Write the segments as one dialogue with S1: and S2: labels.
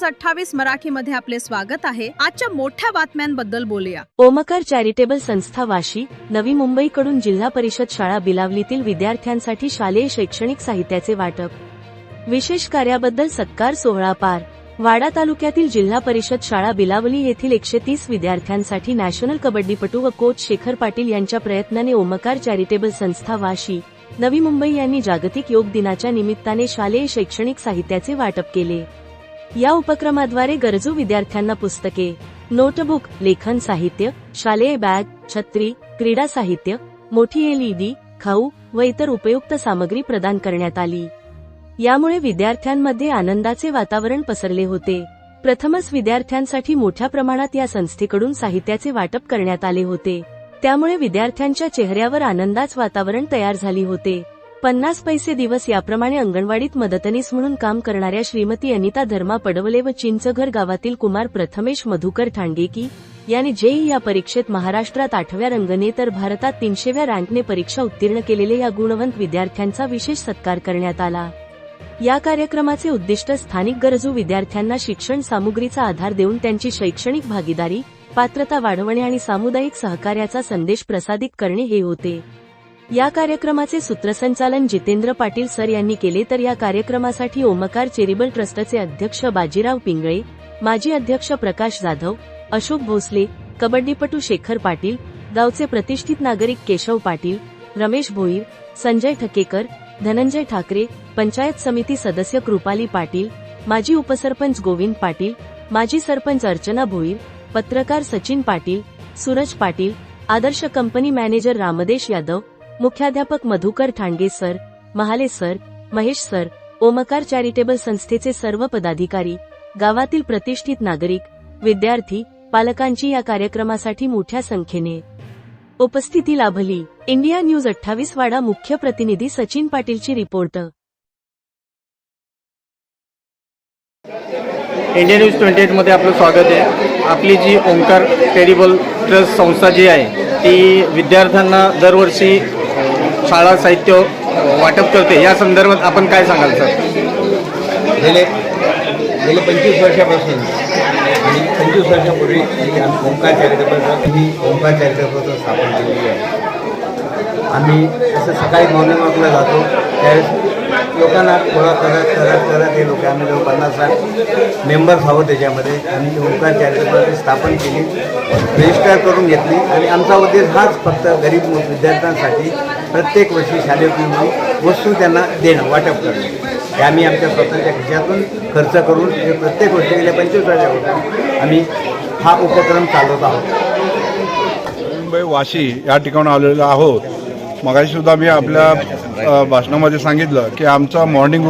S1: News 28 मराठीमध्ये आपले स्वागत आहे। आजच्या मोठ्या बातम्यांबद्दल बोलूया।
S2: ओमकार चॅरिटेबल संस्था वाशी नवी मुंबईकडून जिल्हा परिषद शाळा बिलावलीतील विद्यार्थ्यांसाठी शालेय शैक्षणिक साहित्याचे वाटप। विशेष कार्याबद्दल सत्कार सोहळा पार। वाडा तालुक्यातील जिल्हा परिषद शाळा बिलावली येथील 130 विद्यार्थ्यांसाठी नॅशनल कबड्डीपटू व कोच शेखर पाटील यांच्या प्रयत्नाने ओमकार चॅरिटेबल संस्था वाशी नवी मुंबई यांनी जागतिक योग दिनाच्या निमित्ताने शालेय शैक्षणिक साहित्याचे वाटप केले। या उपक्रमाद्वारे गरजू विद्यार्थ्यांना पुस्तके, नोटबुक, लेखन साहित्य, शालेय बॅग, छत्री, क्रीडा साहित्य, मोठी LED, खाऊ व इतर उपयुक्त सामग्री प्रदान करण्यात आली। यामुळे विद्यार्थ्यांमध्ये आनंदाचे वातावरण पसरले होते। प्रथमच विद्यार्थ्यांसाठी मोठ्या प्रमाणात या संस्थेकडून साहित्याचे वाटप करण्यात आले होते। त्यामुळे विद्यार्थ्यांच्या चेहऱ्यावर आनंदाचे वातावरण तयार झाले होते। 50 पैसे दिवस याप्रमाणे अंगणवाडीत मदतनीस म्हणून काम करणाऱ्या श्रीमती अनिता धर्मा पडवले व चिंचघर गावातील कुमार प्रथमेश मधुकर ठाणगेकी यांनी JEE या परीक्षेत महाराष्ट्रात 8व्या रँकने तर भारतात 300व्या रँकने परीक्षा उत्तीर्ण केलेल्या या गुणवंत विद्यार्थ्यांचा विशेष सत्कार करण्यात आला। या कार्यक्रमाचे उद्दिष्ट स्थानिक गरजू विद्यार्थ्यांना शिक्षण सामुग्रीचा आधार देऊन त्यांची शैक्षणिक भागीदारी, पात्रता वाढवणे आणि सामुदायिक सहकार्याचा संदेश प्रसारित करणे हे होते। या कार्यक्रमाचे सूत्रसंचालन जितेंद्र पाटील सर यांनी केले, तर या कार्यक्रमासाठी ओमकार चॅरिटेबल ट्रस्टचे अध्यक्ष बाजीराव पिंगळे, माजी अध्यक्ष प्रकाश जाधव, अशोक भोसले, कबड्डीपटू शेखर पाटील, गावचे प्रतिष्ठित नागरिक केशव पाटील, रमेश भोईर, संजय ठकेकर, धनंजय ठाकरे, पंचायत समिती सदस्य कृपाली पाटील, माजी उपसरपंच गोविंद पाटील, माजी सरपंच अर्चना भोईर, पत्रकार सचिन पाटील, सूरज पाटील, आदर्श कंपनी मॅनेजर रामदेश यादव, मुख्याध्यापक Madhukar Thange sir, Mahale sir, Mahesh sir, Omkar charitable संस्थेचे सर्व पदाधिकारी, गावातील प्रतिष्ठित नागरिक, विद्यार्थी, पालकांची या कार्यक्रमासाठी मोठ्या संख्येने उपस्थिती लाभली। इंडिया न्यूज 28 वाडा मुख्य प्रतिनिधी सचिन पाटीलची रिपोर्ट।
S3: इंडिया न्यूज 28 मध्ये आपलं स्वागत आहे। आपली जी ओमकार चॅरिटेबल ट्रस्ट संस्था जी आहे ती विद्यार्थ्यांना दरवर्षी शाळा साहित्य वाटप करते। या संदर्भात आपण काय सांगाल सर?
S4: गेले 25 वर्षापासून आणि 25 वर्षापूर्वी आम्ही ओमकार चॅरिटेबल ट्रस्ट स्थापन केलेली आहे। आम्ही असं सकाळी मॉर्निंग वॉकला जातो त्यावेळेस लोकांना गोळा करत हे लोक आम्ही जवळ 50-60 मेंबर्स आहोत। त्याच्यामध्ये आम्ही ओमकार चॅरिटेबल स्थापन केली, रजिस्टर करून घेतली आणि आमचा उद्देश हाच फक्त गरीब विद्यार्थ्यांसाठी प्रत्येक वर्षी शालेय वस्तू त्यांना देणं, वाटप करणं। हे आम्ही आमच्या स्वतःच्या खिशातून खर्च करून हे प्रत्येक वर्षी गेल्या 25 वर्षापासून आम्ही हा उपक्रम चालवत आहोत।
S5: मुंबई वाशी या ठिकाणी आलेलो आहोत। मगाशी सुद्धा मी आपल्या भाषणामध्ये सांगितलं की आमचा मॉर्निंग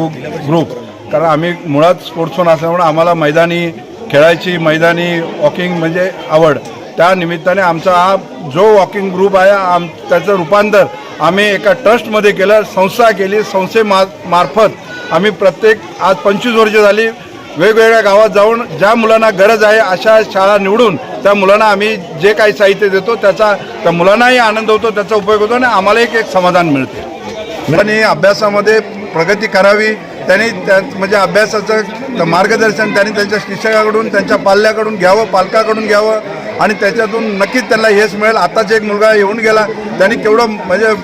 S5: ग्रुप, कारण आम्ही मुळात स्पोर्ट्समन असल्यामुळे आम्हाला मैदानी खेळायची, मैदानी वॉकिंग म्हणजे आवड। त्या निमित्ताने आमचा हा जो वॉकिंग ग्रुप आहे त्याचं रूपांतर आम्ही एका ट्रस्टमध्ये केलं, संस्था केली। संस्थेमार्फत आम्ही प्रत्येक आज 25 वर्ष झाली वेगवेगळ्या गावात जाऊन ज्या मुलांना गरज आहे अशा शाळा निवडून त्या मुलांना आम्ही जे काही साहित्य देतो त्याचा त्या मुलांनाही आनंद होतो, त्याचा उपयोग होतो आणि आम्हालाही एक समाधान मिळते। आणि अभ्यासामध्ये प्रगती करावी त्यांनी म्हणजे अभ्यासाचं मार्गदर्शन त्यांनी त्यांच्या शिक्षकाकडून, त्यांच्या पाल्याकडून घ्यावं, पालकाकडून घ्यावं आणि त्याच्यातून नक्कीच त्यांना यश मिळेल। आताच एक मुलगा येऊन गेला, त्यांनी केवढं म्हणजे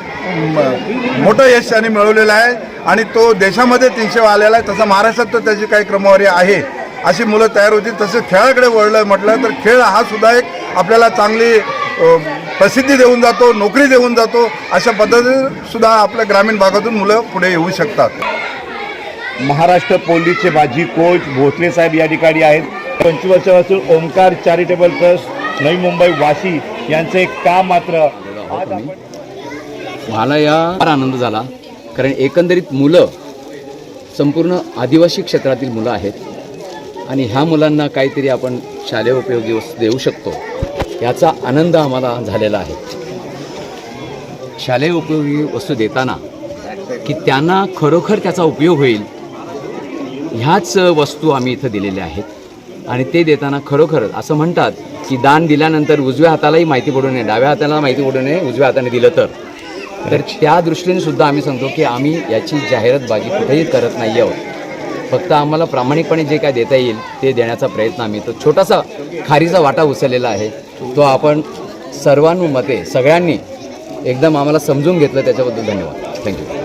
S5: मोठं यश त्यांनी मिळवलेलं आहे आणि तो देशामध्ये 300 आलेला आहे। तसं महाराष्ट्रात तर त्याची काही क्रमवारी आहे, अशी मुलं तयार होतील। तसं खेळाकडे वळलं म्हटलं तर खेळ हा सुद्धा एक आपल्याला चांगली प्रसिद्धी देऊन जातो, नोकरी देऊन जातो। अशा पद्धतीने सुद्धा आपल्या ग्रामीण भागातून मुलं पुढे येऊ शकतात।
S6: महाराष्ट्र पोलीसचे माजी कोच भोसले साहेब या ठिकाणी आहेत। 25 वर्षापासून ओमकार चॅरिटेबल ट्रस्ट नवी मुंबई वाशी यांचे काम मात्र
S7: मला या फार आनंद झाला, कारण एकंदरीत मुलं संपूर्ण आदिवासी क्षेत्रातील मुलं आहेत आणि ह्या मुलांना काहीतरी आपण शालेय उपयोगी वस्तू देऊ शकतो याचा आनंद आम्हाला झालेला आहे। शालेय उपयोगी वस्तू देताना की त्यांना खरोखर त्याचा उपयोग होईल ह्याच वस्तू आम्ही इथं दिलेल्या आहेत आणि ते देताना खरोखर असं म्हणतात की दान दिल्यानंतर उजव्या हातालाही माहिती पडू नये, डाव्या हाताला माहिती पडू नये, उजव्या हाताने दिलं तर त्या दृष्टीने सुद्धा आम्ही सांगतो की आम्ही याची जाहिरातबाजी कुठेही करत नाही आहोत। फक्त आम्हाला प्रामाणिकपणे जे काय देता येईल ते देण्याचा प्रयत्न आम्ही तो छोटासा खारीचा वाटा उचललेला आहे तो आपण सर्वानुमते सगळ्यांनी एकदम आम्हाला समजून घेतलं त्याच्याबद्दल धन्यवाद. थँक्यू.